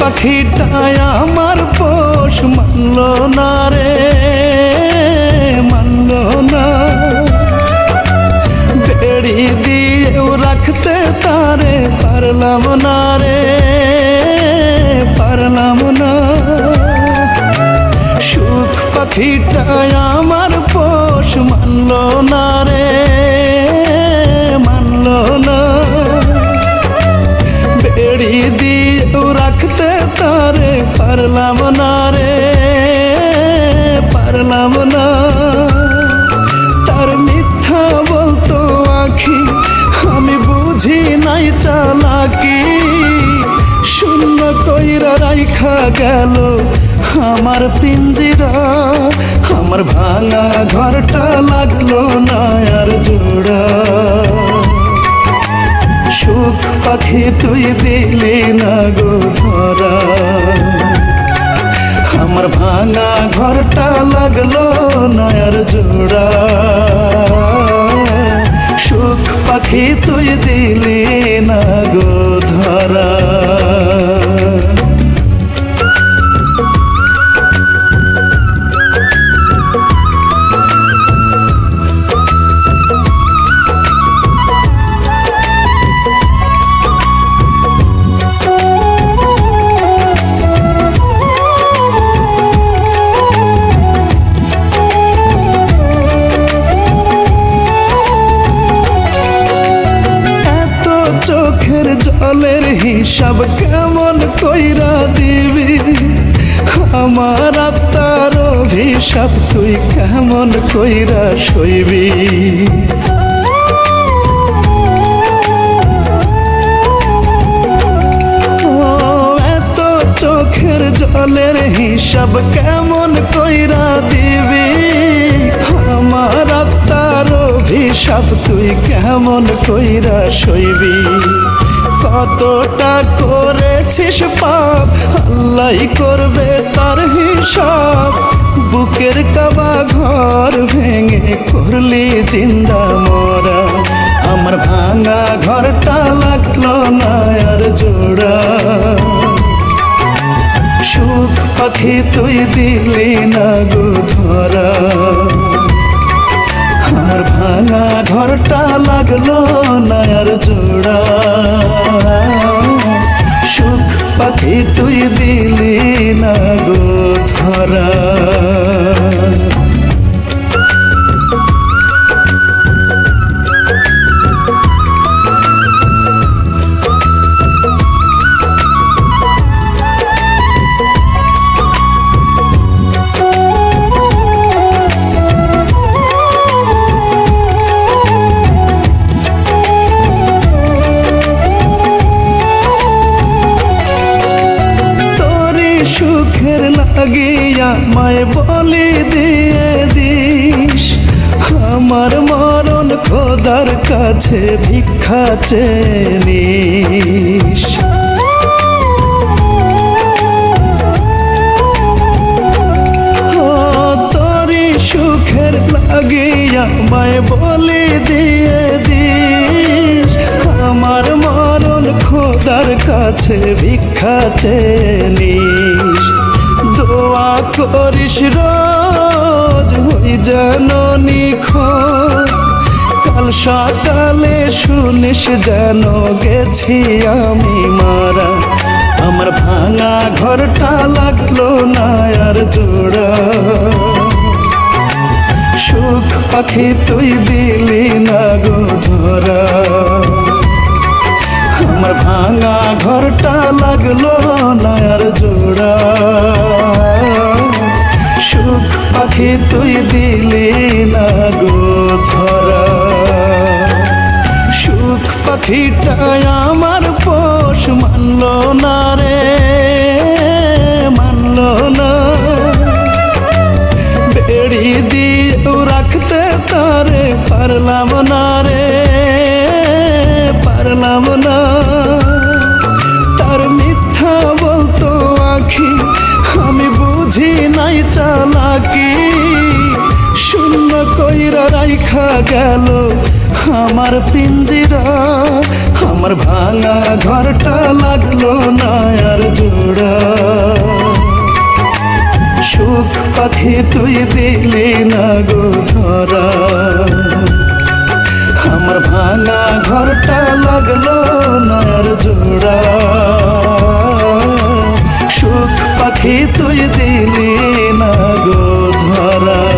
পাখিটায় আমার পোষ মানলো না রে, মানলো না। বেড়ি দিয়েও রাখতে তারে পারলাম না রে, পারলাম না। সুখ পাখিটায় আমার পোষ মানলো না রে, মানলো না। বেড়ি দিয়েও রাখতে তারে পারলাম না রে, পারলাম না। তার মিথ্যা বলতো আখি, আমি বুঝি নাই চালাকি। শূন্য কইরা রাইখা গেল আমার পিঞ্জিরা, আমার ভাঙা ঘরটা লাগলো না আর জোড়া। সুখ পাখি তুই দিলি না গো ধরা, আমার ভাঙা ঘরটা লাগলো না আর জোড়া। সুখ পাখি তুই দিলি না গো ধরা। চোখের জলের হিসাব কেমন কইরা দিবি, আমার আত্মার অভিশাপ তুই কেমন কইরা সইবি। এত চোখের জলের হিসাব কেমন কইরা দিবি, আমার আত্মার অভিশাপ তুই কেমন কইরা সইবি। কতটা করেছিস পাপ, আল্লাহ করবে তার হিসাব। বুকের কাবা ঘর ভেঙে করলি জিন্দা মরা, আমার ভাঙা ঘরটা লাগলো না আর জোড়া। সুখ পাখি তুই দিলি না গো ধরা, আমার ভাঙা ঘরটা লাগলো না আর জোড়া। সুখ পাখি তুই দিলি না গো ধরা। সুখের লাগিয়া মায় বলি দিয়ে দিস, আমার মরণ খোদার কাছে ভিক্ষা চেয়ে নিস। তোরি সুখের লাগিয়া মায় বলি দিয়ে দিস, আমার মরণ খোদার কাছে ভিক্ষা চেয়ে নিস। দোয়া করিস রোজ হই যেন নিখোঁজ, কাল সকালে শুনিস যেন গেছি আমি মারা। আমার ভাঙা ঘরটা লাগলো না আর জোড়া। সুখ পাখি তুই দিলি না গো ধরা, আমার ভাঙা ঘরটা লাগলো না আর জোড়া। সুখ পাখি তুই দিলি না গো ধরা। সুখ পাখিটায় আমার পোষ মানলো না রে, মানলো না। বেড়ি দিয়েও রাখতে তারে পারলাম না রে, পারলাম না। তার মিথ্যা বলতো আখি, আমি বুঝি নাই চালাকি। শূন্য কইরা রাইখা গেল আমার পিঞ্জিরা, আমার ভাঙা ঘরটা লাগলো না আর জোড়া। পাখি তুই দিলি না গো ধরা, আমার ভাঙা ঘরটা লাগলো না আর জোড়া। সুখ পাখি তুই দিলি না গো ধরা।